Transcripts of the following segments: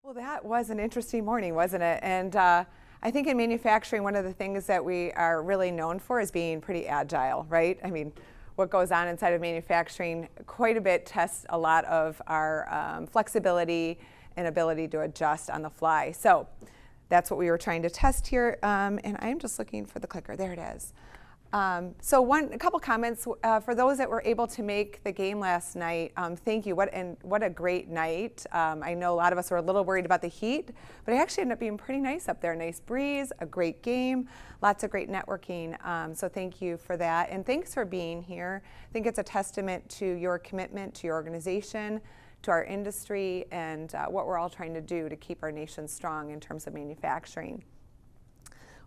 Well, that was an interesting morning, wasn't it? And I think in manufacturing, one of the things that we are really known for is being pretty agile, right? I mean, what goes on inside of manufacturing quite a bit tests a lot of our flexibility and ability to adjust on the fly. So that's what we were trying to test here. And I'm just looking for the clicker. There it is. So a couple comments for those that were able to make the game last night. Thank you. What a great night. I know a lot of us were a little worried about the heat, but it actually ended up being pretty nice up there. Nice breeze, a great game, lots of great networking. So thank you for that, and thanks for being here. I think it's a testament to your commitment to your organization, to our industry, and what we're all trying to do to keep our nation strong in terms of manufacturing.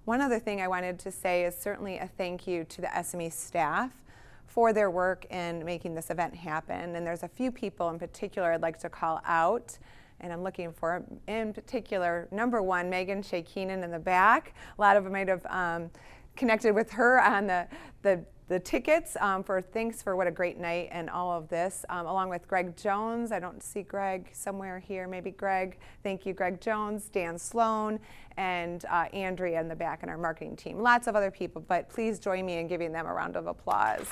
One other thing I wanted to say is certainly a thank you to the SME staff for their work in making this event happen. And there's a few people in particular I'd like to call out, and I'm looking for, in particular, number one, Megan Shea Keenan in the back. A lot of them might have connected with her on the tickets for thanks for what a great night and all of this, along with Greg Jones. I don't see Greg somewhere here, maybe Greg. Thank you, Greg Jones, Dan Sloan, and Andrea in the back in our marketing team. Lots of other people, but please join me in giving them a round of applause.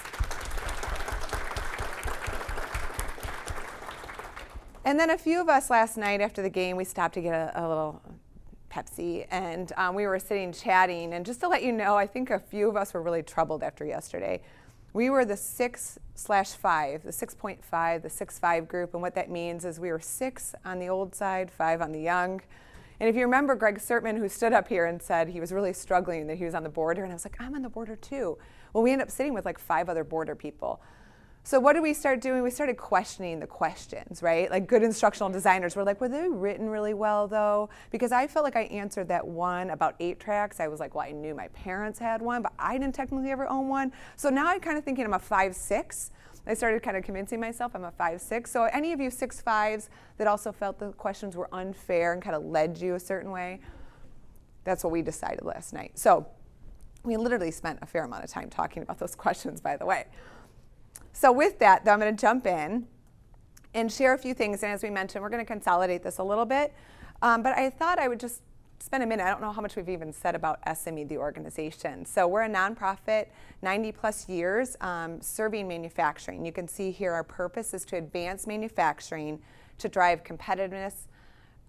And then a few of us last night after the game, we stopped to get a little Pepsi, and we were sitting chatting, and just to let you know, I think a few of us were really troubled after yesterday. We were the 6/5, the 6.5, the 6-5 group, and what that means is we were 6 on the old side, 5 on the young. And if you remember Greg Sertman, who stood up here and said he was really struggling, that he was on the border, and I was like, I'm on the border too. Well, we ended up sitting with like 5 other border people. So what did we start doing? We started questioning the questions, right? Like good instructional designers were like, were they written really well though? Because I felt like I answered that one about 8 tracks. I was like, well, I knew my parents had one, but I didn't technically ever own one. So now I'm kind of thinking I'm a 5/6. I started kind of convincing myself I'm a 5/6. So any of you 6/5s that also felt the questions were unfair and kind of led you a certain way, that's what we decided last night. So we literally spent a fair amount of time talking about those questions, by the way. So with that, though, I'm going to jump in and share a few things. And as we mentioned, we're going to consolidate this a little bit. But I thought I would just spend a minute. I don't know how much we've even said about SME, the organization. So we're a nonprofit, 90 plus years, serving manufacturing. You can see here our purpose is to advance manufacturing to drive competitiveness,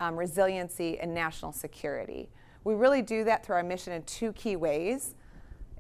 resiliency, and national security. We really do that through our mission in 2 key ways: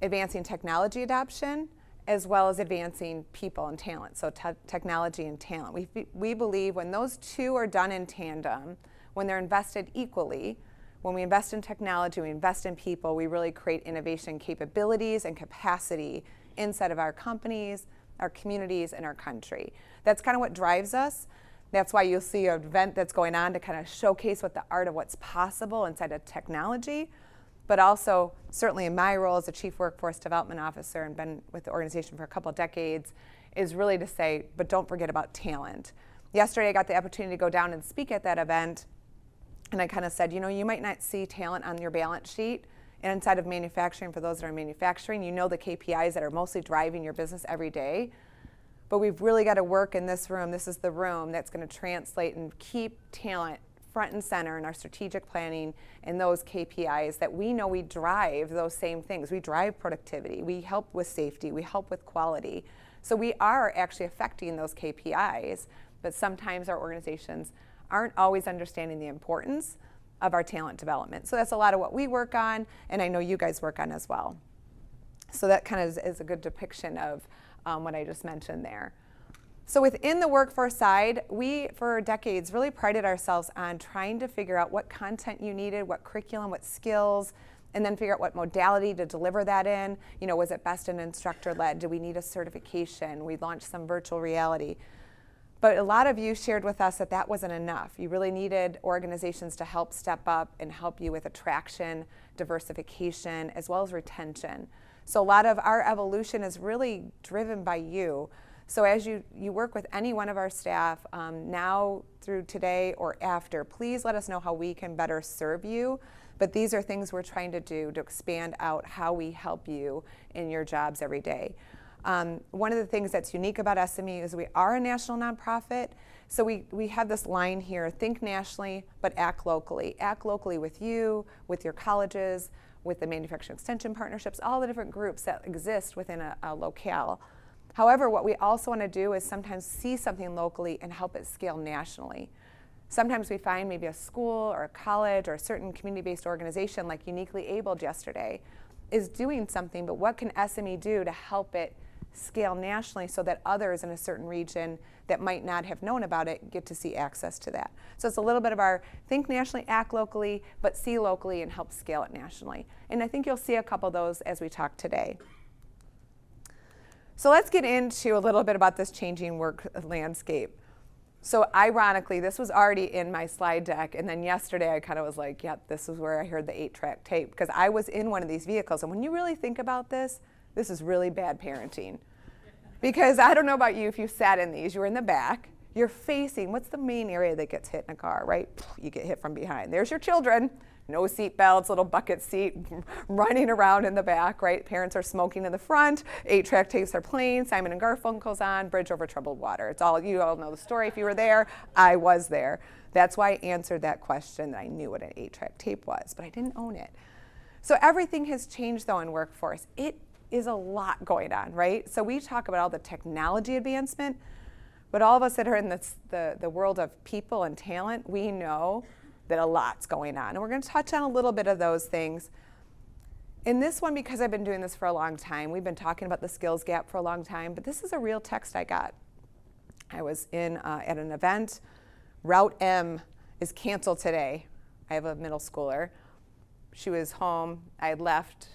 advancing technology adoption, as well as advancing people and talent, so technology and talent. We believe when those 2 are done in tandem, when they're invested equally, when we invest in technology, we invest in people, we really create innovation capabilities and capacity inside of our companies, our communities, and our country. That's kind of what drives us. That's why you'll see an event that's going on to kind of showcase what the art of what's possible inside of technology. But also, certainly in my role as a Chief Workforce Development Officer and been with the organization for a couple of decades, is really to say, but don't forget about talent. Yesterday, I got the opportunity to go down and speak at that event, and I kind of said, you know, you might not see talent on your balance sheet, and inside of manufacturing, for those that are in manufacturing, you know the KPIs that are mostly driving your business every day. But we've really got to work in this room. This is the room that's going to translate and keep talent front and center in our strategic planning and those KPIs that we know we drive those same things. We drive productivity, we help with safety, we help with quality. So we are actually affecting those KPIs, but sometimes our organizations aren't always understanding the importance of our talent development. So that's a lot of what we work on, and I know you guys work on as well. So that kind of is a good depiction of what I just mentioned there. So within the workforce side, we, for decades, really prided ourselves on trying to figure out what content you needed, what curriculum, what skills, and then figure out what modality to deliver that in. You know, was it best and instructor-led? Do we need a certification? We launched some virtual reality. But a lot of you shared with us that that wasn't enough. You really needed organizations to help step up and help you with attraction, diversification, as well as retention. So a lot of our evolution is really driven by you. So as you work with any one of our staff, now through today or after, please let us know how we can better serve you. But these are things we're trying to do to expand out how we help you in your jobs every day. One of the things that's unique about SME is we are a national nonprofit. So we have this line here, think nationally, but act locally. Act locally with you, with your colleges, with the manufacturing extension partnerships, all the different groups that exist within a locale. However, what we also want to do is sometimes see something locally and help it scale nationally. Sometimes we find maybe a school or a college or a certain community-based organization like Uniquely Abled yesterday is doing something, but what can SME do to help it scale nationally so that others in a certain region that might not have known about it get to see access to that. So it's a little bit of our think nationally, act locally, but see locally and help scale it nationally. And I think you'll see a couple of those as we talk today. So let's get into a little bit about this changing work landscape. So ironically, this was already in my slide deck, and then yesterday I kind of was like, yep, this is where I heard the 8-track tape, because I was in one of these vehicles, and when you really think about this is really bad parenting. Because I don't know about you, if you sat in these, you're in the back, you're facing, what's the main area that gets hit in a car, right? You get hit from behind. There's your children, no seat belts, little bucket seat, running around in the back, right? Parents are smoking in the front, 8-track tapes are playing, Simon and Garfunkel's on, Bridge Over Troubled Water. It's all, you all know the story if you were there, I was there. That's why I answered that question, that I knew what an 8-track tape was, but I didn't own it. So everything has changed though in workforce. It is a lot going on, right? So we talk about all the technology advancement, but all of us that are in the world of people and talent, we know that a lot's going on. And we're going to touch on a little bit of those things. In this one, because I've been doing this for a long time, we've been talking about the skills gap for a long time, but this is a real text I got. I was at an event. Route M is canceled today. I have a middle schooler. She was home. I had left,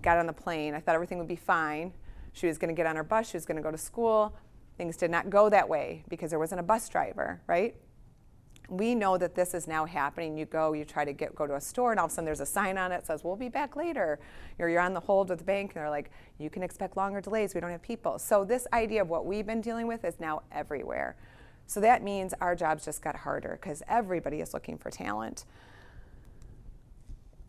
got on the plane. I thought everything would be fine. She was going to get on her bus. She was going to go to school. Things did not go that way because there wasn't a bus driver, right? We know that this is now happening. You try to go to a store, and all of a sudden there's a sign on it that says, we'll be back later. You're on the hold with the bank, and they're like, you can expect longer delays. We don't have people. So this idea of what we've been dealing with is now everywhere. So that means our jobs just got harder because everybody is looking for talent.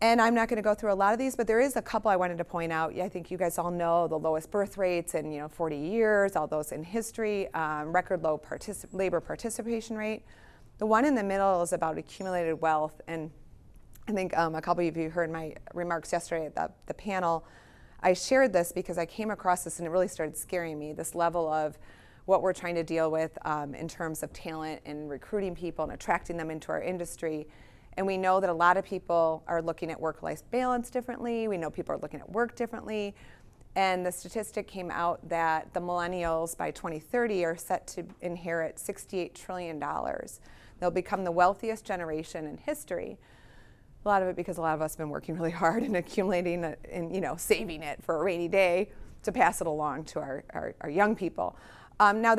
And I'm not going to go through a lot of these, but there is a couple I wanted to point out. I think you guys all know the lowest birth rates in 40 years, all those in history, record low labor participation rate. The one in the middle is about accumulated wealth, and I think a couple of you heard my remarks yesterday at the panel. I shared this because I came across this and it really started scaring me, this level of what we're trying to deal with in terms of talent and recruiting people and attracting them into our industry. And we know that a lot of people are looking at work-life balance differently. We know people are looking at work differently. And the statistic came out that the millennials by 2030 are set to inherit $68 trillion. They'll become the wealthiest generation in history. A lot of it because a lot of us have been working really hard and accumulating and saving it for a rainy day to pass it along to our young people. Now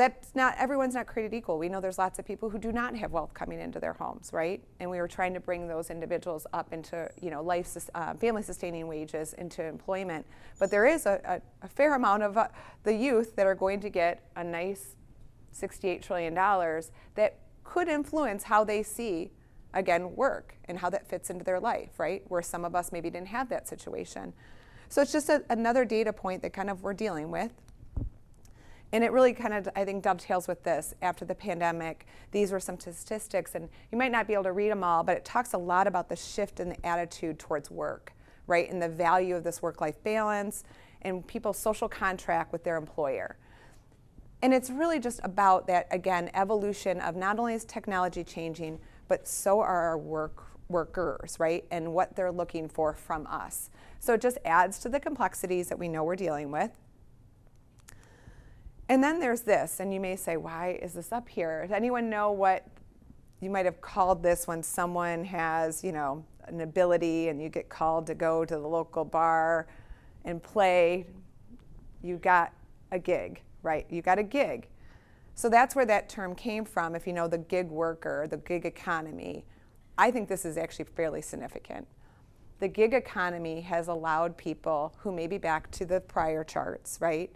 everyone's not created equal. We know there's lots of people who do not have wealth coming into their homes, right? And we were trying to bring those individuals up into family sustaining wages into employment. But there is a fair amount of the youth that are going to get a nice $68 trillion that could influence how they see, again, work and how that fits into their life, right? Where some of us maybe didn't have that situation. So it's just another data point that kind of we're dealing with. And it really kind of, I think, dovetails with this. After the pandemic, these were some statistics, and you might not be able to read them all, but it talks a lot about the shift in the attitude towards work, right? And the value of this work-life balance and people's social contract with their employer. And it's really just about that, again, evolution of not only is technology changing, but so are our workers, right? And what they're looking for from us. So it just adds to the complexities that we know we're dealing with. And then there's this, and you may say, why is this up here? Does anyone know what you might have called this when someone has, an ability and you get called to go to the local bar and play? You got a gig, right? You got a gig. So that's where that term came from. If you know the gig worker, the gig economy, I think this is actually fairly significant. The gig economy has allowed people who may be back to the prior charts, right,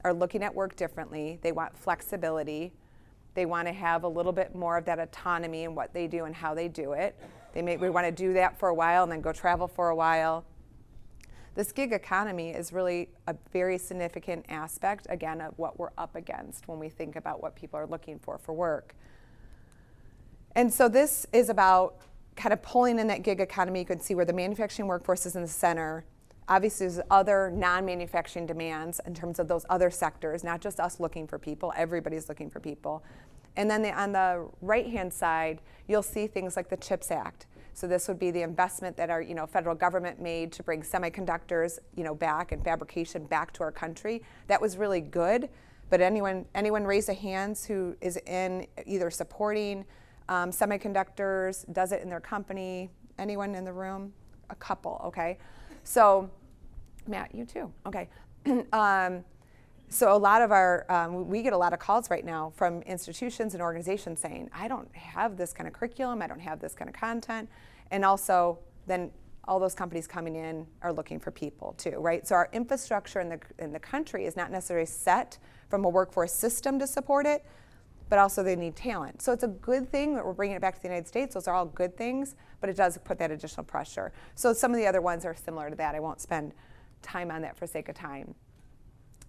are looking at work differently. They want flexibility. They want to have a little bit more of that autonomy in what they do and how they do it. We want to do that for a while and then go travel for a while. this gig economy is really a very significant aspect, again, of what we're up against when we think about what people are looking for work. And so this is about kind of pulling in that gig economy. You can see where the manufacturing workforce is in the center. Obviously, there's other non-manufacturing demands in terms of those other sectors, not just us looking for people, everybody's looking for people. And then on the right-hand side, you'll see things like the CHIPS Act. So this would be the investment that our federal government made to bring semiconductors back and fabrication back to our country. That was really good, but anyone raise a hands who is in either supporting semiconductors, does it in their company? Anyone in the room? A couple, okay. So, Matt, you too, okay. So a lot of our, we get a lot of calls right now from institutions and organizations saying, I don't have this kind of curriculum, I don't have this kind of content. And also then all those companies coming in are looking for people too, right? So our infrastructure in the country is not necessarily set from a workforce system to support it, but also they need talent. So it's a good thing that we're bringing it back to the United States. Those are all good things, but it does put that additional pressure. So some of the other ones are similar to that. I won't spend time on that for sake of time.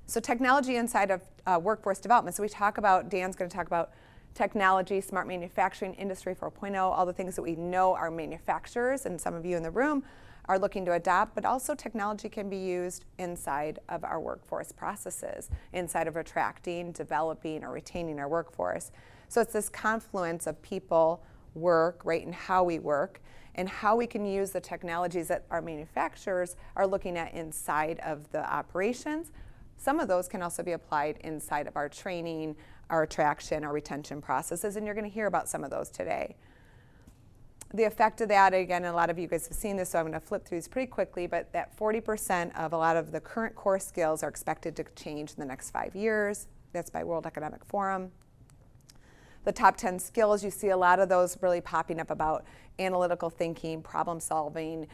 So technology inside of workforce development. So we talk about, Dan's going to talk about technology, smart manufacturing, industry 4.0, all the things that we know our manufacturers and some of you in the room are looking to adopt, but also technology can be used inside of our workforce processes, inside of attracting, developing, or retaining our workforce. So it's this confluence of people, work, right, and how we work, and how we can use the technologies that our manufacturers are looking at inside of the operations. Some of those can also be applied inside of our training, our attraction, our retention processes, and you're going to hear about some of those today. The effect of that, again, a lot of you guys have seen this, so I'm going to flip through these pretty quickly, but that 40% of a lot of the current core skills are expected to change in the next 5 years. That's by World Economic Forum. The top 10 skills, you see a lot of those really popping up about analytical thinking, problem solving,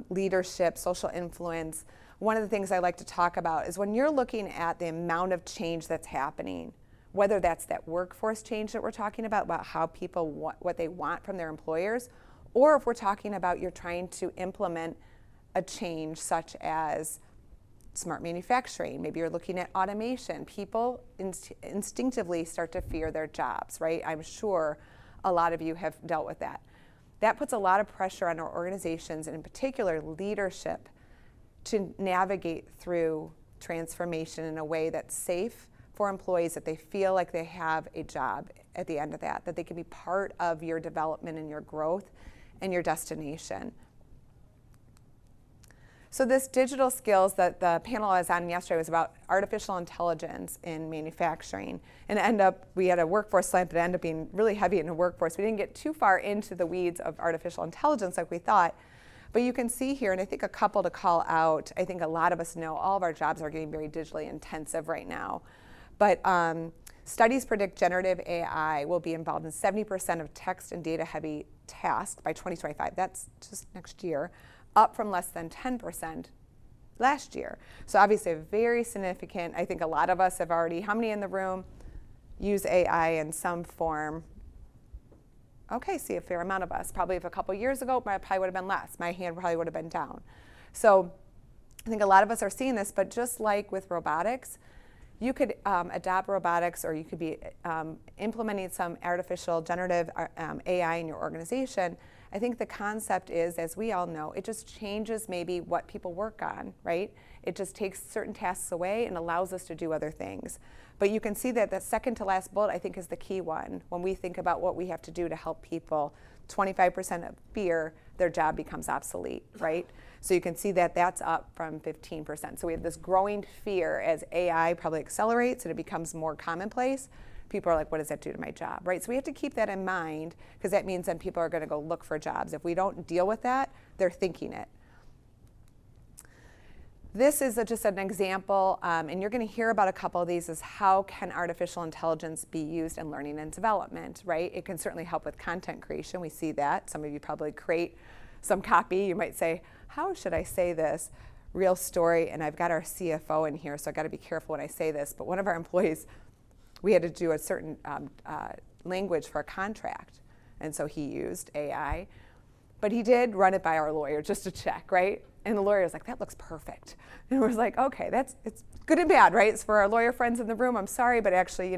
leadership, social influence. One of the things I like to talk about is when you're looking at the amount of change that's happening, whether that's that workforce change that we're talking about how people want what they want from their employers, or if we're talking about you're trying to implement a change such as smart manufacturing, maybe you're looking at automation, people instinctively start to fear their jobs, right? I'm sure a lot of you have dealt with that. That puts a lot of pressure on our organizations, and in particular leadership, to navigate through transformation in a way that's safe for employees, that they feel like they have a job at the end of that they can be part of your development and your growth and your destination. So this digital skills that the panel I was on yesterday was about artificial intelligence in manufacturing. And we had a workforce slant that ended up being really heavy in the workforce. We didn't get too far into the weeds of artificial intelligence like we thought. But you can see here, and I think a couple to call out, I think a lot of us know all of our jobs are getting very digitally intensive right now. But studies predict generative AI will be involved in 70% of text and data heavy tasks by 2025. That's just next year, up from less than 10% last year. So obviously a very significant, I think a lot of us have already, how many in the room use AI in some form? Okay, see a fair amount of us. Probably if a couple years ago, I probably would have been less. My hand probably would have been down. So I think a lot of us are seeing this, but just like with robotics, you could adopt robotics, or you could be implementing some artificial generative AI in your organization. I think the concept is, as we all know, it just changes maybe what people work on, right? It just takes certain tasks away and allows us to do other things. But you can see that the second to last bullet, I think, is the key one. When we think about what we have to do to help people, 25% of fear their job becomes obsolete, right? So you can see that that's up from 15%. So we have this growing fear as AI probably accelerates and it becomes more commonplace. People are like, what does that do to my job, right? So we have to keep that in mind, because that means then people are going to go look for jobs. If we don't deal with that, they're thinking it. This is just an example, and you're going to hear about a couple of these, is how can artificial intelligence be used in learning and development, right? It can certainly help with content creation. We see that. Some of you probably create some copy. You might say, how should I say this? Real story, and I've got our CFO in here, so I've got to be careful when I say this, but one of our employees, we had to do a certain language for a contract, and so he used AI. But he did run it by our lawyer just to check, right? And the lawyer was like, that looks perfect. And it was like, okay, it's good and bad, right? It's for our lawyer friends in the room. I'm sorry, but actually,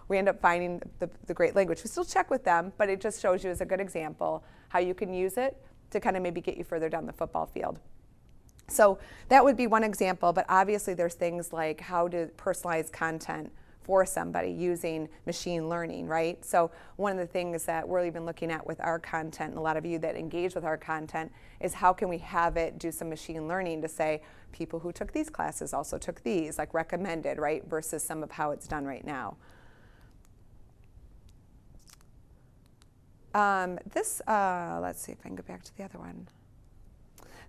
we end up finding the great language. We still check with them, but it just shows you as a good example how you can use it to kind of maybe get you further down the football field. So that would be one example, but obviously there's things like how to personalize content for somebody using machine learning, right? So one of the things that we're even looking at with our content, and a lot of you that engage with our content, is how can we have it do some machine learning to say people who took these classes also took these, like recommended, right, versus some of how it's done right now. Let's see if I can go back to the other one.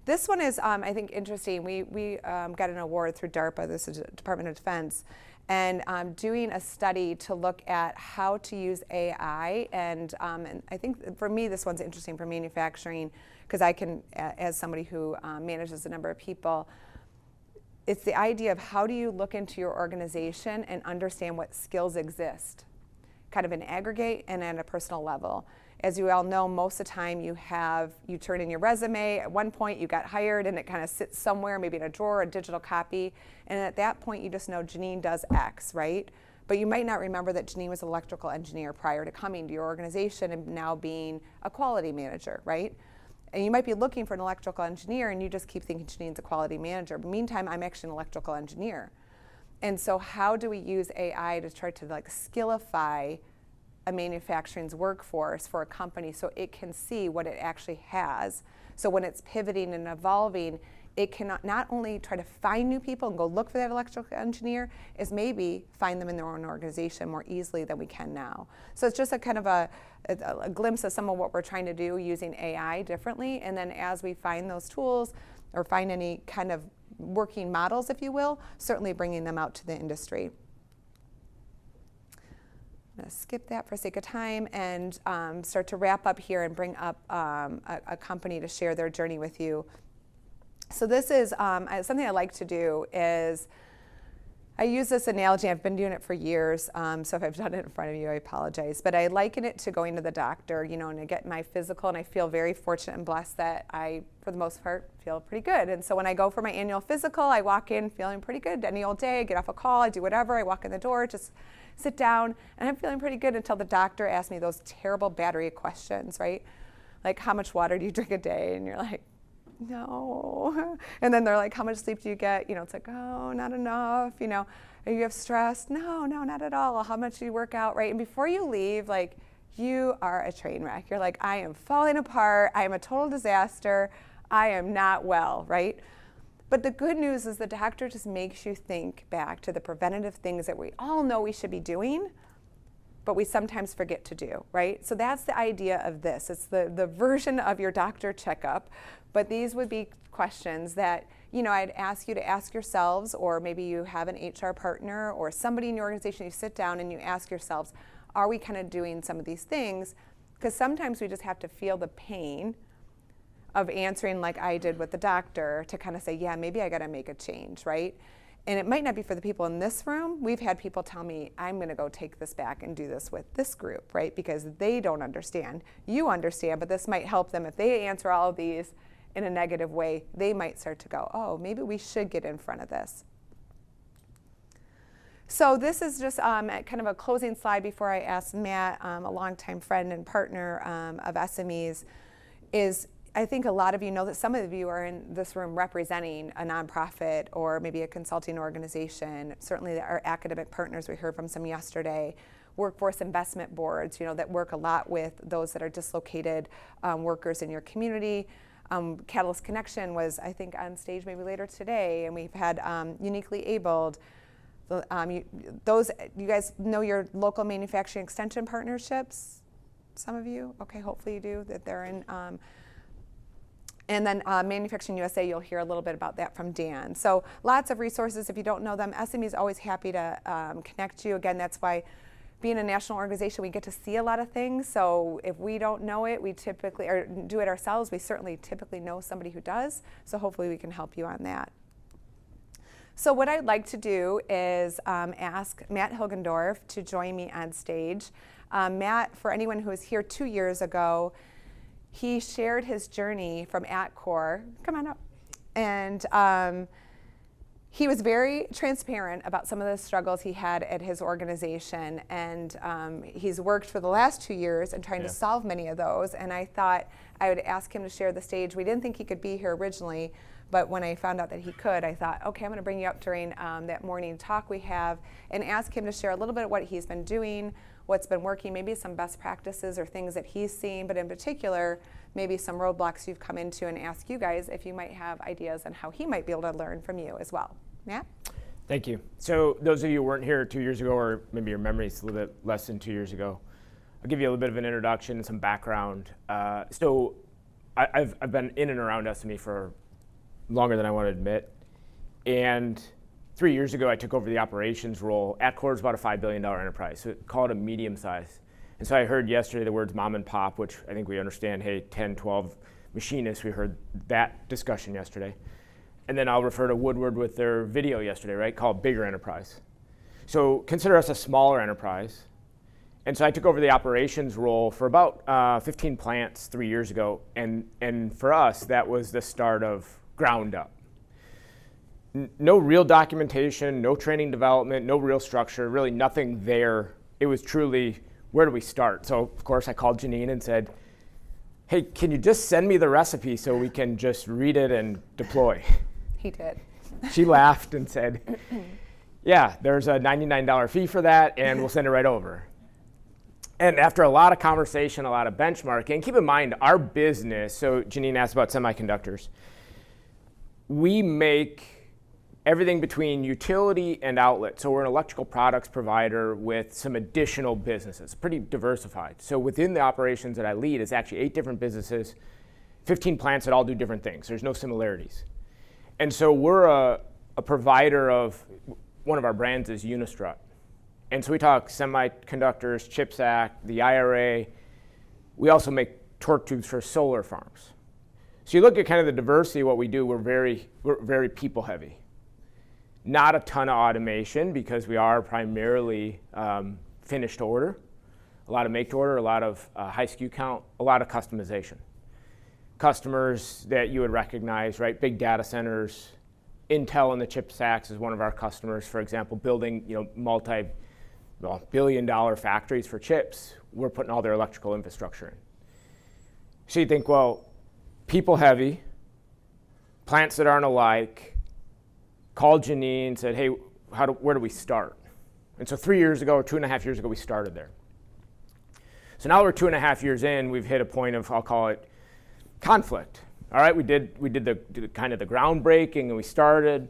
This one is, I think, interesting. We got an award through DARPA, this is Department of Defense, and doing a study to look at how to use AI. And I think for me, this one's interesting for manufacturing, because I can, as somebody who manages a number of people, it's the idea of how do you look into your organization and understand what skills exist, kind of in aggregate and at a personal level. As you all know, most of the time you turn in your resume, at one point you got hired and it kind of sits somewhere, maybe in a drawer, a digital copy, and at that point you just know Janine does X, right? But you might not remember that Janine was an electrical engineer prior to coming to your organization and now being a quality manager, right? And you might be looking for an electrical engineer and you just keep thinking Janine's a quality manager. But meantime, I'm actually an electrical engineer. And so how do we use AI to try to skillify a manufacturing's workforce for a company so it can see what it actually has? So when it's pivoting and evolving, it can not only try to find new people and go look for that electrical engineer, is maybe find them in their own organization more easily than we can now. So it's just a kind of a glimpse of some of what we're trying to do using AI differently. And then as we find those tools or find any kind of working models, if you will, certainly bringing them out to the industry. I'm going to skip that for sake of time and start to wrap up here and bring up a company to share their journey with you. So this is something I like to do is I use this analogy. I've been doing it for years, so if I've done it in front of you, I apologize. But I liken it to going to the doctor, and I get my physical, and I feel very fortunate and blessed that I, for the most part, feel pretty good. And so when I go for my annual physical, I walk in feeling pretty good. Any old day, I get off a call, I do whatever, I walk in the door, just sit down, and I'm feeling pretty good until the doctor asks me those terrible battery questions, right? Like, how much water do you drink a day? And you're like, no. And then they're like, how much sleep do you get? It's like, oh, not enough. Are you have stress? No, not at all. How much do you work out, right? And before you leave, you are a train wreck. You're like, I am falling apart. I am a total disaster. I am not well, right? But the good news is the doctor just makes you think back to the preventative things that we all know we should be doing, but we sometimes forget to do, right? So that's the idea of this. It's the version of your doctor checkup, but these would be questions that, I'd ask you to ask yourselves, or maybe you have an HR partner or somebody in your organization, you sit down and you ask yourselves, are we kind of doing some of these things? Because sometimes we just have to feel the pain of answering like I did with the doctor to kind of say, yeah, maybe I got to make a change, right? And it might not be for the people in this room. We've had people tell me, I'm going to go take this back and do this with this group, right? Because they don't understand. You understand, but this might help them. If they answer all of these in a negative way, they might start to go, oh, maybe we should get in front of this. So this is just kind of a closing slide before I ask Matt, a longtime friend and partner of SMEs, is I think a lot of you know that some of you are in this room representing a nonprofit or maybe a consulting organization. Certainly our academic partners, we heard from some yesterday, workforce investment boards, that work a lot with those that are dislocated workers in your community. Catalyst Connection was, I think, on stage maybe later today, and we've had Uniquely Abled. You guys know your local manufacturing extension partnerships? Some of you? Okay, hopefully you do, that they're in. And then Manufacturing USA, you'll hear a little bit about that from Dan. So lots of resources. If you don't know them, SME is always happy to connect you. Again, that's why being a national organization, we get to see a lot of things. So if we don't know it, we typically, or do it ourselves, we certainly typically know somebody who does. So hopefully we can help you on that. So what I'd like to do is ask Matt Hilgendorf to join me on stage. Matt, for anyone who was here 2 years ago, he shared his journey from Atcor, come on up, And he was very transparent about some of the struggles he had at his organization, and he's worked for the last 2 years and trying to solve many of those. And I thought I would ask him to share the stage. We didn't think he could be here originally, but when I found out that he could, I thought, okay, I'm going to bring you up during that morning talk we have and ask him to share a little bit of what he's been doing, what's been working, maybe some best practices or things that he's seen, but in particular, maybe some roadblocks you've come into, and ask you guys if you might have ideas on how he might be able to learn from you as well. Matt? Thank you. So those of you who weren't here 2 years ago, or maybe your memory's a little bit less than 2 years ago, I'll give you a little bit of an introduction and some background. So I've been in and around SME for longer than I want to admit. And 3 years ago, I took over the operations role. Atcore is about a $5 billion enterprise, so call it a medium size. And so I heard yesterday the words mom and pop, which I think we understand, hey, 10, 12 machinists, we heard that discussion yesterday. And then I'll refer to Woodward with their video yesterday, right, called bigger enterprise. So consider us a smaller enterprise. And so I took over the operations role for about 15 plants 3 years ago. And for us, that was the start of ground up. No real documentation, no training development, no real structure, really nothing there. It was truly, where do we start? So of course I called Janine and said, hey, can you just send me the recipe so we can just read it and deploy? He did. She laughed and said, yeah, there's a $99 fee for that, and we'll send it right over. And after a lot of conversation, a lot of benchmarking, keep in mind our business, so Janine asked about semiconductors, we make everything between utility and outlet. So we're an electrical products provider with some additional businesses, pretty diversified. So within the operations that I lead, it's actually 8 different businesses, 15 plants that all do different things. There's no similarities. And so we're a provider of, one of our brands is Unistrut. And so we talk semiconductors, CHIPS Act, the IRA. We also make torque tubes for solar farms. So you look at kind of the diversity of what we do, we're very people heavy. Not a ton of automation because we are primarily finished order, a lot of make to order, a lot of high SKU count, a lot of customization. Customers that you would recognize, right? Big data centers, Intel and the CHIPS Act is one of our customers, for example, building multi-billion-dollar factories for chips. We're putting all their electrical infrastructure in. So you think, well, people heavy, plants that aren't alike. Called Janine and said, hey, where do we start? And so 3 years ago, or 2.5 years ago, we started there. So now we're 2.5 years in, we've hit a point of, I'll call it, conflict. All right, we did the kind of the groundbreaking, and we started.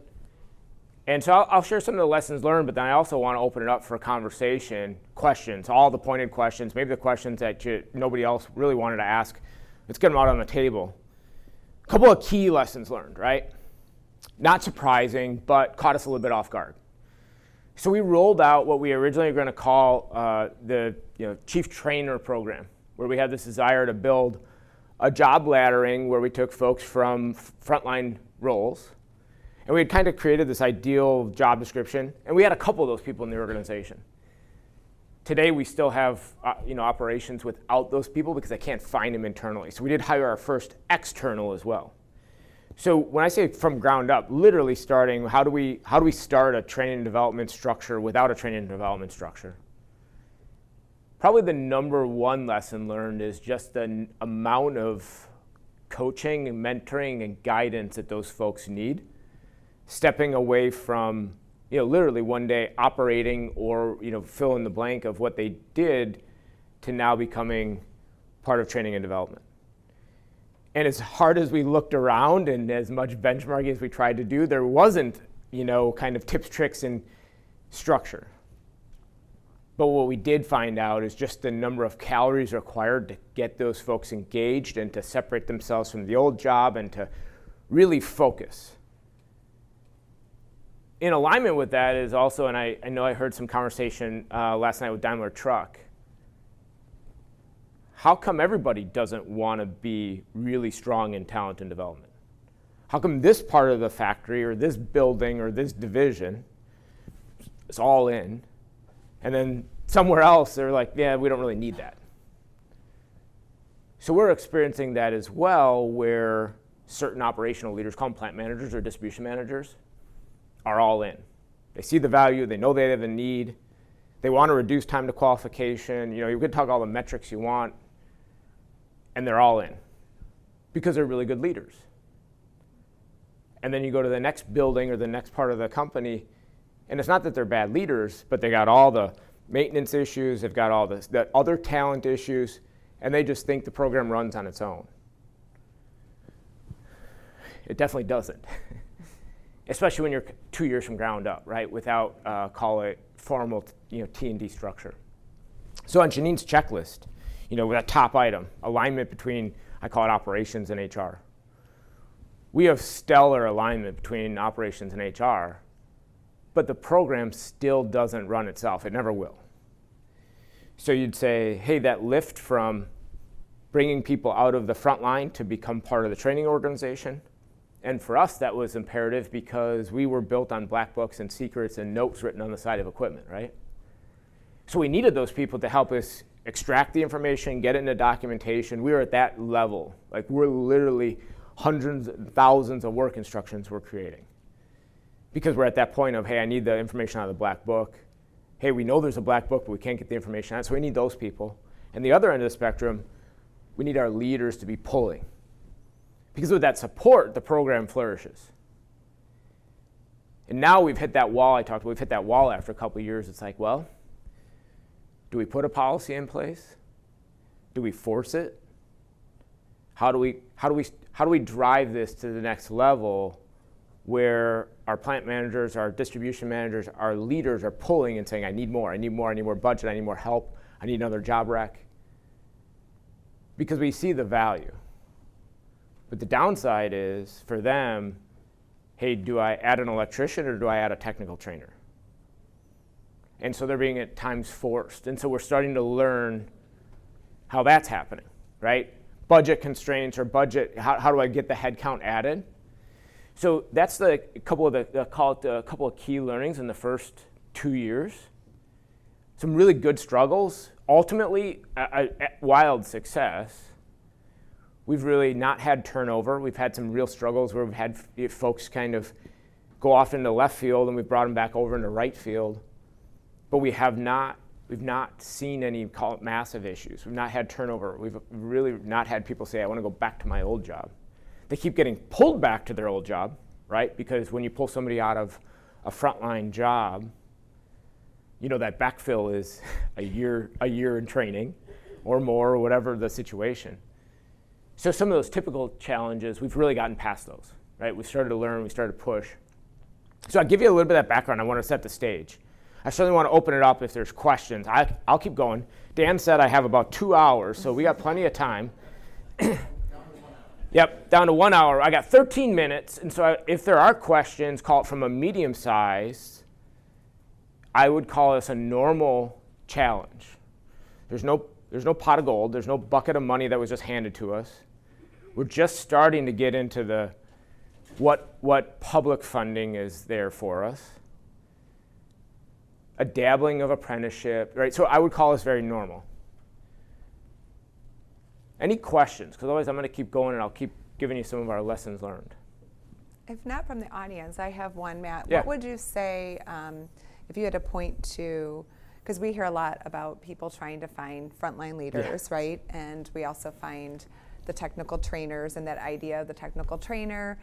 And so I'll share some of the lessons learned, but then I also want to open it up for a conversation, questions, all the pointed questions, maybe the questions that nobody else really wanted to ask. Let's get them out on the table. A couple of key lessons learned, right? Not surprising, but caught us a little bit off guard. So we rolled out what we originally were going to call the Chief Trainer Program, where we had this desire to build a job laddering where we took folks from frontline roles, and we had kind of created this ideal job description, and we had a couple of those people in the organization. Today we still have operations without those people because I can't find them internally. So we did hire our first external as well. So when I say from ground up, literally starting, how do we start a training and development structure without a training and development structure? Probably the number one lesson learned is just the amount of coaching and mentoring and guidance that those folks need. Stepping away from, literally one day operating or, fill in the blank of what they did to now becoming part of training and development. And as hard as we looked around and as much benchmarking as we tried to do, there wasn't, kind of tips, tricks, and structure. But what we did find out is just the number of calories required to get those folks engaged and to separate themselves from the old job and to really focus. In alignment with that is also, and I know I heard some conversation last night with Daimler Truck, how come everybody doesn't want to be really strong in talent and development? How come this part of the factory or this building or this division is all in, and then somewhere else they're like, yeah, we don't really need that? So we're experiencing that as well, where certain operational leaders, call them plant managers or distribution managers, are all in. They see the value, they know they have a need, they want to reduce time to qualification, you could talk all the metrics you want, and they're all in because they're really good leaders. And then you go to the next building or the next part of the company, and it's not that they're bad leaders, but they got all the maintenance issues, they've got all the other talent issues, and they just think the program runs on its own. It definitely doesn't, especially when you're 2 years from ground up, right, without, call it, formal T&D structure. So on Janine's checklist, with that top item, alignment between, I call it operations and HR. We have stellar alignment between operations and HR, but the program still doesn't run itself. It never will. So you'd say, hey, that lift from bringing people out of the front line to become part of the training organization. And for us, that was imperative because we were built on black books and secrets and notes written on the side of equipment, right? So we needed those people to help us extract the information, get it into documentation. We were at that level. Like, we're literally hundreds and thousands of work instructions we're creating. Because we're at that point of, hey, I need the information out of the black book. Hey, we know there's a black book, but we can't get the information out, so we need those people. And the other end of the spectrum, we need our leaders to be pulling. Because with that support, the program flourishes. And now we've hit that wall I talked about. We've hit that wall after a couple of years. It's like, well, do we put a policy in place? Do we force it? How do we drive this to the next level where our plant managers, our distribution managers, our leaders are pulling and saying, I need more budget, I need more help, I need another job rec? Because we see the value. But the downside is, for them, hey, do I add an electrician or do I add a technical trainer? And so they're being at times forced. And so we're starting to learn how that's happening, right? Budget constraints or budget, how do I get the headcount added? So that's a couple of key learnings in the first 2 years. Some really good struggles. Ultimately, a wild success. We've really not had turnover. We've had some real struggles where we've had folks kind of go off into left field and we've brought them back over into right field. But we've not seen any, call it, massive issues. We've not had turnover. We've really not had people say, I want to go back to my old job. They keep getting pulled back to their old job, right? Because when you pull somebody out of a frontline job, that backfill is a year in training or more, or whatever the situation. So some of those typical challenges, we've really gotten past those, right? We started to learn, we started to push. So I'll give you a little bit of that background. I want to set the stage. I certainly want to open it up if there's questions. I'll keep going. Dan said I have about 2 hours, so we got plenty of time. Yep, down to 1 hour. I got 13 minutes, and so if there are questions, call it from a medium size, I would call this a normal challenge. There's no pot of gold. There's no bucket of money that was just handed to us. We're just starting to get into what public funding is there for us. A dabbling of apprenticeship, right? So I would call this very normal. Any questions? Because otherwise I'm going to keep going and I'll keep giving you some of our lessons learned. If not from the audience, I have one, Matt. Yeah. What would you say if you had to point to, because we hear a lot about people trying to find frontline leaders, right? And we also find the technical trainers and that idea of the technical trainer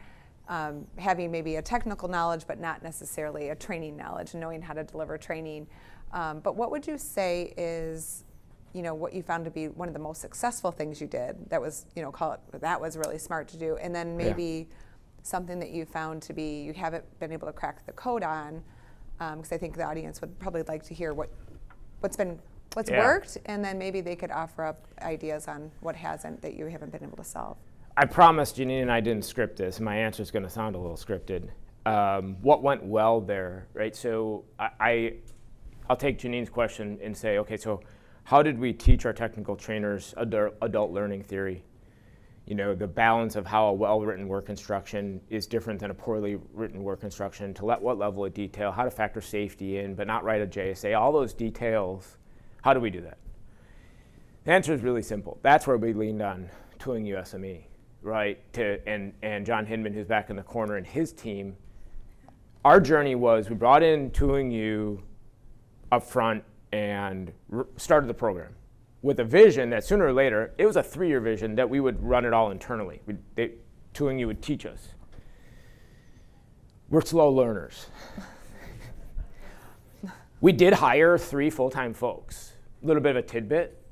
having maybe a technical knowledge but not necessarily a training knowledge and knowing how to deliver training. But what would you say is, what you found to be one of the most successful things you did that was, that was really smart to do, and then maybe something that you found to be you haven't been able to crack the code on, because I think the audience would probably like to hear what's worked, and then maybe they could offer up ideas on what hasn't, that you haven't been able to solve. I promised Janine and I didn't script this, and my answer is going to sound a little scripted. What went well there, right? So I'll take Janine's question and say, okay, so how did we teach our technical trainers adult learning theory? The balance of how a well-written work instruction is different than a poorly written work instruction, to what level of detail, how to factor safety in, but not write a JSA, all those details. How do we do that? The answer is really simple. That's where we leaned on tooling U-SME. right, and John Hinman, who's back in the corner, and his team, our journey was we brought in Tooling U up front and started the program with a vision that sooner or later, it was a 3-year vision that we would run it all internally. Tooling U would teach us. We're slow learners. We did hire 3 full-time folks. A little bit of a tidbit.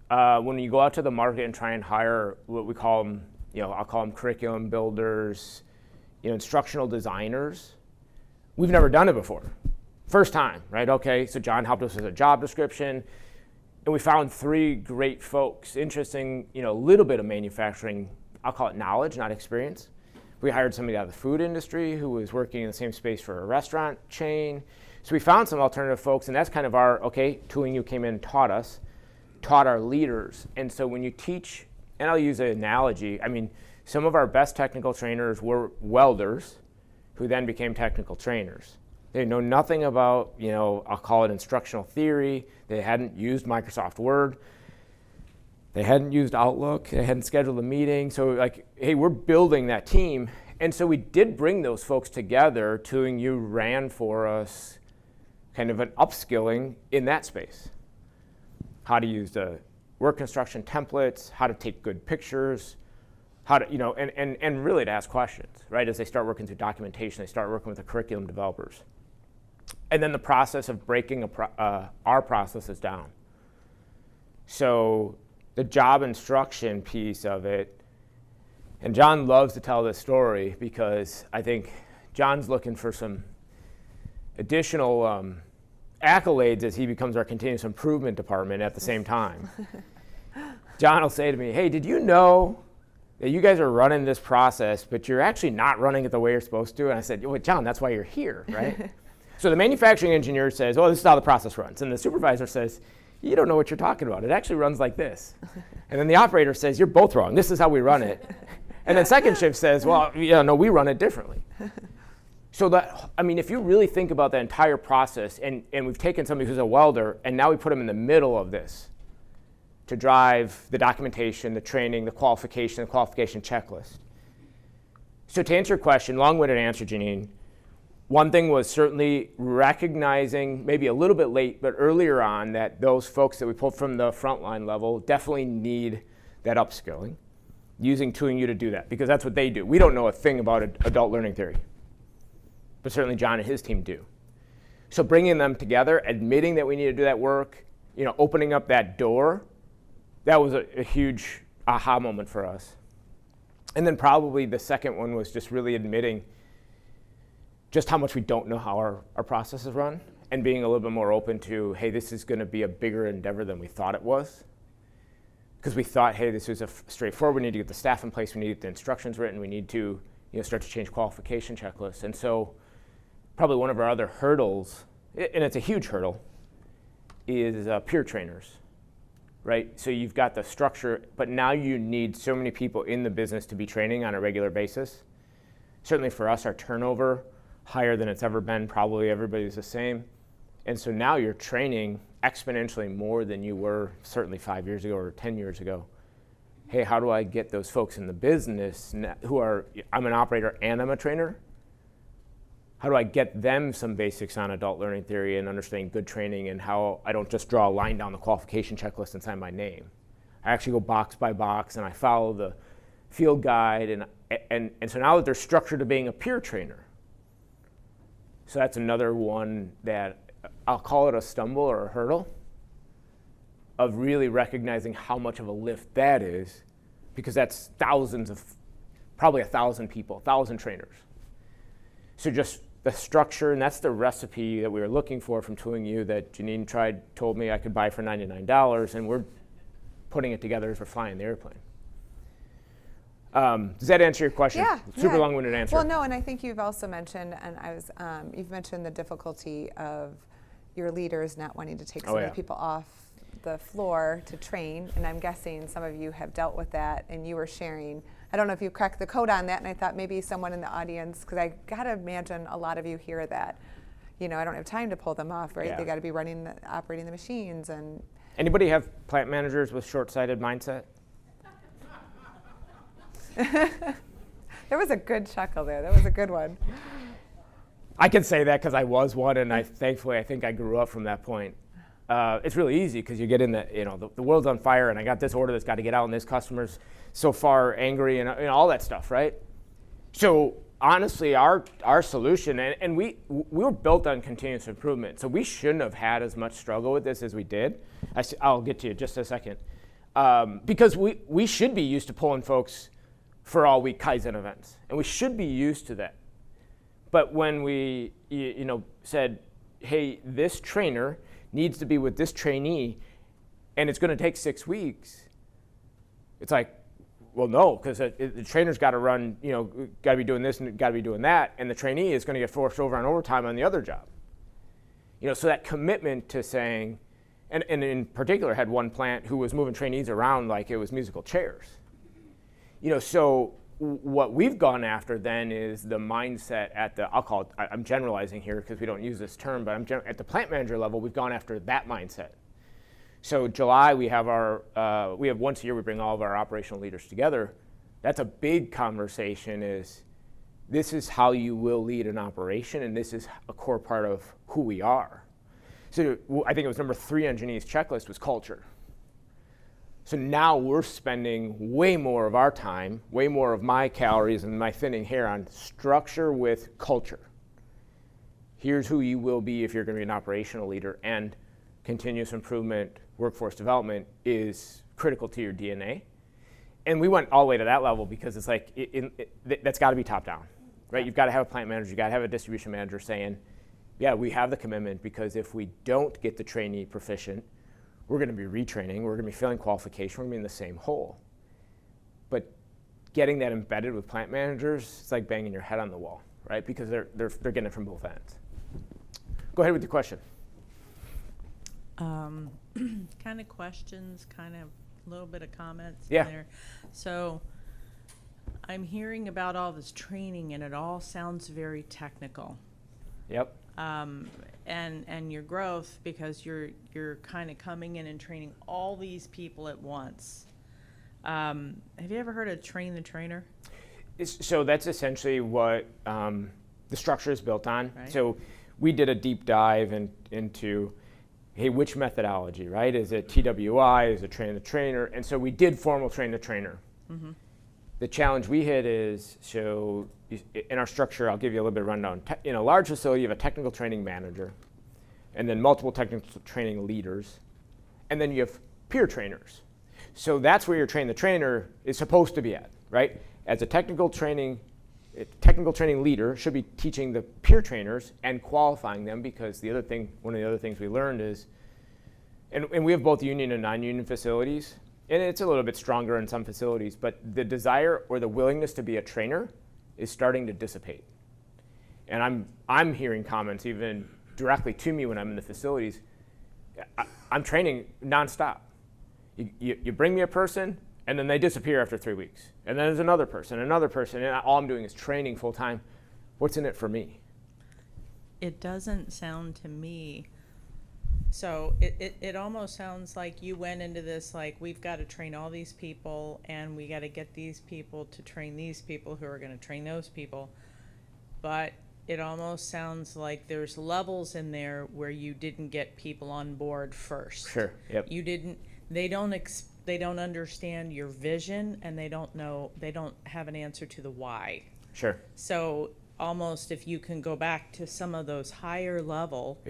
When you go out to the market and try and hire what we call them, I'll call them curriculum builders, instructional designers, we've never done it before. First time, right? Okay, so John helped us with a job description, and we found 3 great folks. Interesting, a little bit of manufacturing, I'll call it knowledge, not experience. We hired somebody out of the food industry who was working in the same space for a restaurant chain. So we found some alternative folks, and that's kind of Tooling U came in and taught our leaders. And so when you teach, and I'll use an analogy, some of our best technical trainers were welders who then became technical trainers. They know nothing about, I'll call it instructional theory. They hadn't used Microsoft Word. They hadn't used Outlook. They hadn't scheduled a meeting. So hey, we're building that team. And so we did bring those folks together. Tooling U ran for us kind of an upskilling in that space. How to use the work construction templates, how to take good pictures, how to, and really to ask questions, right? As they start working through documentation, they start working with the curriculum developers. And then the process of breaking our processes down. So the job instruction piece of it, and John loves to tell this story because I think John's looking for some additional accolades as he becomes our continuous improvement department at the same time. John will say to me, hey, did you know that you guys are running this process, but you're actually not running it the way you're supposed to? And I said, well, John, that's why you're here, right? So the manufacturing engineer says, oh, this is how the process runs. And the supervisor says, you don't know what you're talking about. It actually runs like this. And then the operator says, you're both wrong. This is how we run it. And then second shift says, well, no, we run it differently. So if you really think about the entire process, and we've taken somebody who's a welder, and now we put them in the middle of this to drive the documentation, the training, the qualification checklist. So to answer your question, long-winded answer, Janine, one thing was certainly recognizing, maybe a little bit late, but earlier on, that those folks that we pulled from the frontline level definitely need that upskilling, using Tooling U to do that, because that's what they do. We don't know a thing about adult learning theory, but certainly John and his team do. So bringing them together, admitting that we need to do that work, opening up that door, that was a huge aha moment for us. And then probably the second one was just really admitting just how much we don't know how our processes run, and being a little bit more open to, hey, this is going to be a bigger endeavor than we thought it was. Because we thought, hey, this was straightforward. We need to get the staff in place. We need to get the instructions written. We need to start to change qualification checklists. And so probably one of our other hurdles, and it's a huge hurdle, is peer trainers, right? So you've got the structure, but now you need so many people in the business to be training on a regular basis. Certainly for us, our turnover, higher than it's ever been. Probably everybody's the same. And so now you're training exponentially more than you were certainly 5 years ago or 10 years ago. Hey, how do I get those folks in the business I'm an operator and I'm a trainer? How do I get them some basics on adult learning theory and understanding good training, and how I don't just draw a line down the qualification checklist and sign my name? I actually go box by box and I follow the field guide, and so now that they're structured to being a peer trainer. So that's another one that I'll call it a stumble or a hurdle of really recognizing how much of a lift that is, because that's probably 1,000 people, 1,000 trainers. So just the structure, and that's the recipe that we were looking for from Tooling U that Janine told me I could buy for $99, and we're putting it together as we're flying the airplane. Does that answer your question? Yeah. Super long-winded answer. Well, no, and I think you've also mentioned, and you've mentioned the difficulty of your leaders not wanting to take so many people off the floor to train, and I'm guessing some of you have dealt with that, and you were sharing. I don't know if you cracked the code on that, and I thought maybe someone in the audience, because I got to imagine a lot of you hear that, I don't have time to pull them off, right? Yeah. They got to be operating the machines. And anybody have plant managers with short-sighted mindset? There was a good chuckle there. That was a good one. I can say that because I was one, and thankfully I think I grew up from that point. It's really easy because you get in the world's on fire, and I got this order that's got to get out, and this customer's so far angry, and all that stuff, right? So honestly, our solution, and we were built on continuous improvement, so we shouldn't have had as much struggle with this as we did. I'll get to you in just a second. Because we should be used to pulling folks for all week Kaizen events, and we should be used to that. But when we said, hey, this trainer needs to be with this trainee, and it's going to take 6 weeks, it's like, well, no, because the trainer's got to run, got to be doing this and got to be doing that, and the trainee is going to get forced over on overtime on the other job. So that commitment to saying, and in particular had one plant who was moving trainees around like it was musical chairs. So what we've gone after then is the mindset at the, I'll call it, I'm generalizing here because we don't use this term, but at the plant manager level, we've gone after that mindset. So July, we have once a year, we bring all of our operational leaders together. That's a big conversation is, this is how you will lead an operation, and this is a core part of who we are. So I think it was number 3 on Janine's checklist was culture. So now we're spending way more of our time, way more of my calories and my thinning hair on structure with culture. Here's who you will be if you're going to be an operational leader, and continuous improvement, workforce development is critical to your DNA. And we went all the way to that level because it's like, that's got to be top down, right? You've got to have a plant manager, you've got to have a distribution manager saying, yeah, we have the commitment, because if we don't get the trainee proficient, we're going to be retraining, we're going to be failing qualification, we're going to be in the same hole. But getting that embedded with plant managers, it's like banging your head on the wall, right? Because they're getting it from both ends. Go ahead with your question. Kind of questions, kind of a little bit of comments Yeah. in there. So I'm hearing about all this training, and it all sounds very technical. Yep. And your growth, because you're kind of coming in and training all these people at once. Have you ever heard of train the trainer? So that's essentially what the structure is built on. Right. So we did a deep dive into, hey, which methodology, right? Is it TWI? Is it train the trainer? And so we did formal train the trainer. Mm-hmm. The challenge we hit is, so in our structure, I'll give you a little bit of rundown. In a large facility, you have a technical training manager, and then multiple technical training leaders, and then you have peer trainers. So that's where your train the trainer is supposed to be at, right? As a technical training leader should be teaching the peer trainers and qualifying them, because one of the other things we learned is, and we have both union and non-union facilities, and it's a little bit stronger in some facilities, but the desire or the willingness to be a trainer is starting to dissipate. And I'm hearing comments even directly to me when I'm in the facilities. I'm training nonstop. You bring me a person, and then they disappear after 3 weeks. And then there's another person, and all I'm doing is training full time. What's in it for me? It doesn't sound to me, so it almost sounds like you went into this like, we've got to train all these people, and we got to get these people to train these people who are going to train those people. But it almost sounds like there's levels in there where you didn't get people on board first. Sure. Yep. They don't understand your vision, and they don't have an answer to the why. Sure. So almost if you can go back to some of those higher level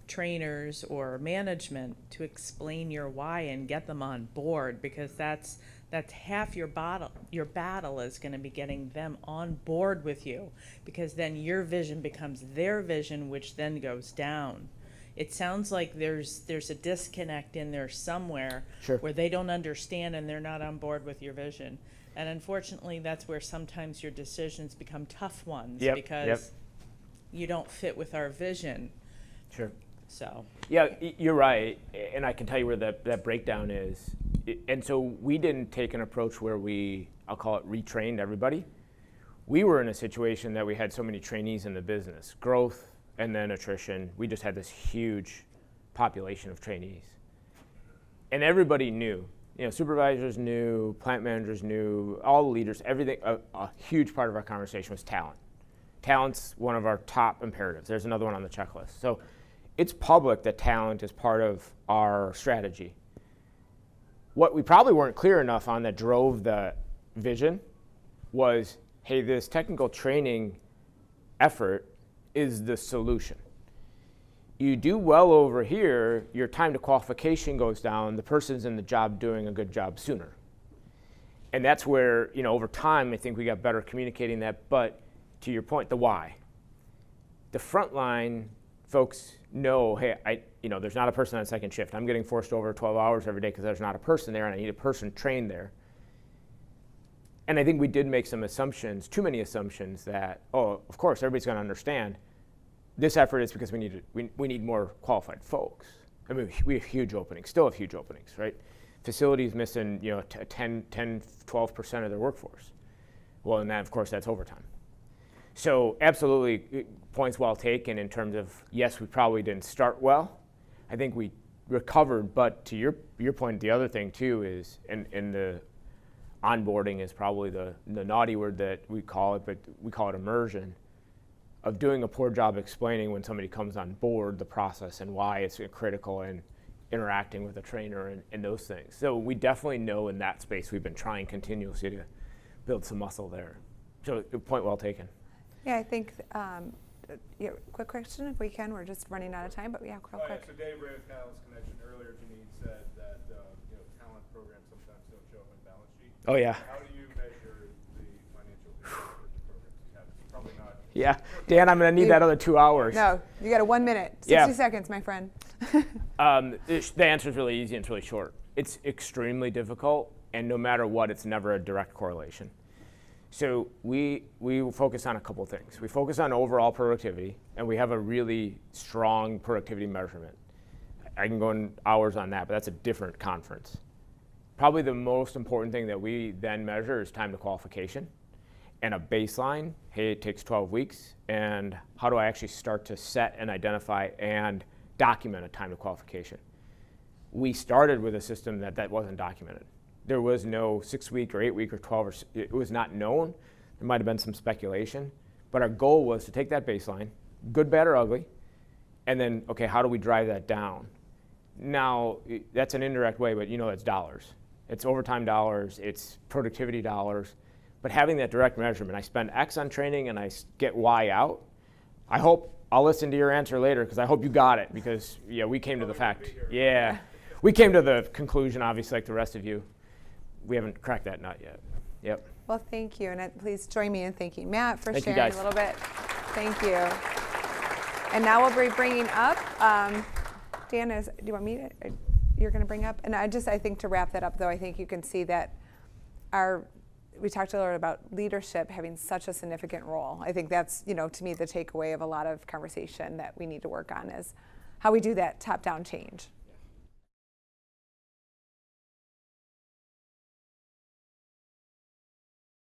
trainers or management to explain your why and get them on board, because that's half your battle. Your battle is going to be getting them on board with you, because then your vision becomes their vision, which then goes down. It sounds like there's a disconnect in there somewhere. Sure. Where they don't understand and they're not on board with your vision. And unfortunately, that's where sometimes your decisions become tough ones, because you don't fit with our vision. Sure. So. Yeah, you're right, and I can tell you where that breakdown is. And so we didn't take an approach where I'll call it retrained everybody. We were in a situation that we had so many trainees in the business, growth and then attrition. We just had this huge population of trainees. And everybody knew, supervisors knew, plant managers knew, all the leaders, everything. A huge part of our conversation was talent. Talent's one of our top imperatives. There's another one on the checklist. So it's public that talent is part of our strategy. What we probably weren't clear enough on that drove the vision was, hey, this technical training effort is the solution. You do well over here, your time to qualification goes down, the person's in the job doing a good job sooner. And that's where, over time, I think we got better communicating that. But to your point, the why. The frontline folks know, hey, there's not a person on second shift. I'm getting forced over 12 hours every day because there's not a person there, and I need a person trained there. And I think we did make some assumptions, too many assumptions, that, of course, everybody's going to understand. This effort is because we need more qualified folks. I mean, we have huge openings, still have huge openings, right? Facilities missing, 10, 12% of their workforce. Well, and that, of course, that's overtime. So absolutely, points well taken in terms of, yes, we probably didn't start well. I think we recovered, but to your point, the other thing too is, and the onboarding is probably the naughty word that we call it, but we call it immersion, of doing a poor job explaining when somebody comes on board the process and why it's critical, and interacting with a trainer and those things. So we definitely know in that space we've been trying continuously to build some muscle there. So point well taken. Yeah, I think, quick question if we can. We're just running out of time, but real quick. So Dave ran Talent's Connection earlier. Janine said that talent programs sometimes don't show up in balance sheet. Oh yeah. How do you measure the financial impact of the programs you have? It's probably not. Yeah, Dan, I'm going to need that other 2 hours. No, you got a 1 minute, 60 seconds, my friend. The answer is really easy and it's really short. It's extremely difficult, and no matter what, it's never a direct correlation. So we focus on a couple things. We focus on overall productivity, and we have a really strong productivity measurement. I can go in hours on that, but that's a different conference. Probably the most important thing that we then measure is time to qualification, and a baseline. Hey, it takes 12 weeks, and how do I actually start to set and identify and document a time to qualification? We started with a system that wasn't documented. There was no 6-week or 8-week or 12, it was not known. There might have been some speculation, but our goal was to take that baseline, good, bad, or ugly, and then, okay, how do we drive that down? Now, that's an indirect way, but that's dollars. It's overtime dollars, it's productivity dollars, but having that direct measurement, I spend X on training and I get Y out. I hope, I'll listen to your answer later because I hope you got it, because we came to the fact. Yeah, we came to the conclusion, obviously, like the rest of you. We haven't cracked that nut yet. Yep. Well, thank you, and please join me in thanking Matt for Thank you, sharing guys. a little bit. Thank you. And now we'll be bringing up, Dan, do you want me to, you're going to bring up? And I think to wrap that up, though, I think you can see that we talked a little about leadership having such a significant role. I think that's, to me, the takeaway of a lot of conversation that we need to work on is how we do that top-down change.